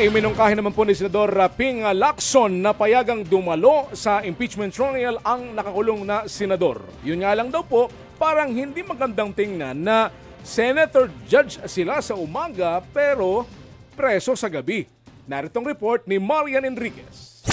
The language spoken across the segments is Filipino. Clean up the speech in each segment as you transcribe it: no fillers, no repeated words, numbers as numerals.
iminungkahi naman po ni Senador Ping Lacson na payagang dumalo sa impeachment trial ang nakakulong na senador. Yun nga lang daw po, parang hindi magandang tingnan na senator judge sila sa umaga pero preso sa gabi. Naritong report ni Marian Enriquez.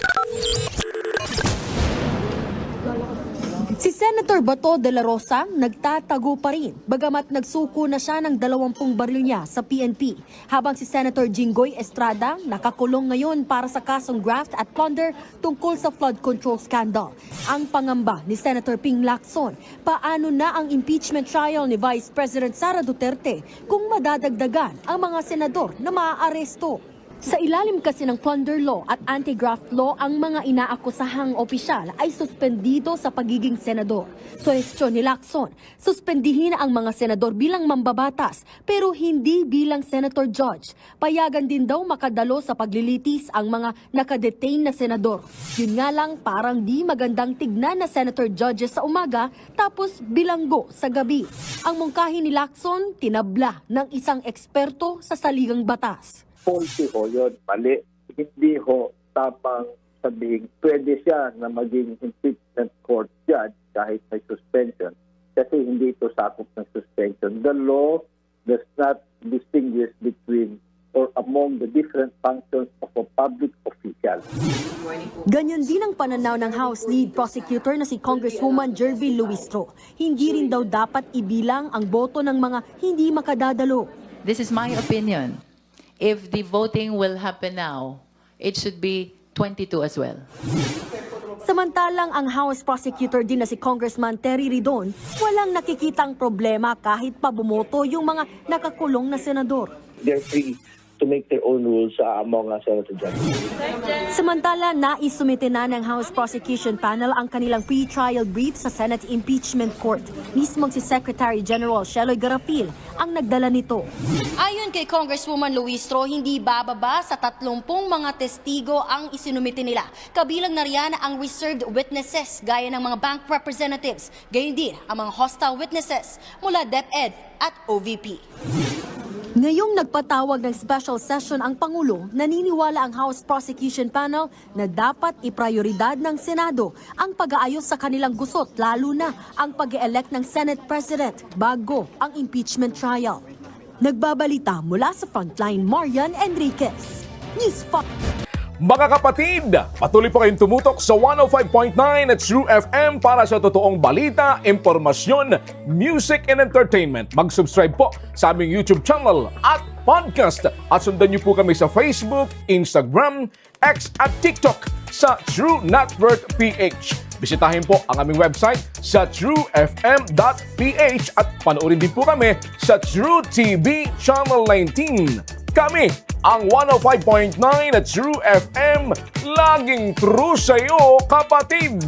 Si Senator Bato de la Rosa nagtatago pa rin bagamat nagsuko na siya ng 20 baril niya sa PNP. Habang si Senator Jinggoy Estrada nakakulong ngayon para sa kasong graft at plunder tungkol sa flood control scandal. Ang pangamba ni Senator Ping Lacson, paano na ang impeachment trial ni Vice President Sara Duterte kung madadagdagan ang mga senador na maaaresto? Sa ilalim kasi ng plunder law at anti-graft law, ang mga inaakusahang opisyal ay suspendido sa pagiging senador. Suhestyon ni Lacson, suspendihin ang mga senador bilang mambabatas pero hindi bilang senator judge. Payagan din daw makadalo sa paglilitis ang mga nakadetain na senador. Yun nga lang parang di magandang tignan na senator judges sa umaga tapos bilanggo sa gabi. Ang mungkahi ni Lacson, tinabla ng isang eksperto sa saligang batas. Policy ho yun, mali. Hindi ho tamang sabihin, pwede siya na maging impeachment court judge kahit may suspension kasi hindi ito sakop ng suspension. The law does not distinguish between or among the different functions of a public official. Ganyan din ang pananaw ng House Lead Prosecutor na si Congresswoman Jerby Luistro. Hindi rin daw dapat ibilang ang boto ng mga hindi makadadalo. This is my opinion. If the voting will happen now, it should be 22 as well. Samantalang ang House Prosecutor din na si Congressman Terry Ridon, walang nakikitang problema kahit pa bumoto yung mga nakakulong na senador. They're free to make their own rules among senator judges. Samantala, naisumite na ng House Prosecution Panel ang kanilang pre-trial brief sa Senate Impeachment Court. Mismong si Secretary General Sheloy Garapil ang nagdala nito. Ayon kay Congresswoman Luistro, hindi bababa sa 30 mga testigo ang isinumite nila. Kabilang na riyan ang reserved witnesses gaya ng mga bank representatives, gayon din ang mga hostile witnesses mula DepEd at OVP. Ngayong nagpatawag ng special session ang Pangulo, naniniwala ang House Prosecution Panel na dapat iprioridad ng Senado ang pag-aayos sa kanilang gusot, lalo na ang pag-elect ng Senate President bago ang impeachment trial. Nagbabalita mula sa Frontline, Marian Enriquez. News 5. Mga kapatid, patuloy po kayong tumutok sa 105.9 at True FM para sa totoong balita, impormasyon, music and entertainment. Mag-subscribe po sa aming YouTube channel at podcast at sundan niyo po kami sa Facebook, Instagram, X at TikTok sa True Network PH. Bisitahin po ang aming website sa truefm.ph at panoorin din po kami sa True TV Channel 19. Kami ang 105.9 at True FM, laging true sa'yo, kapatid!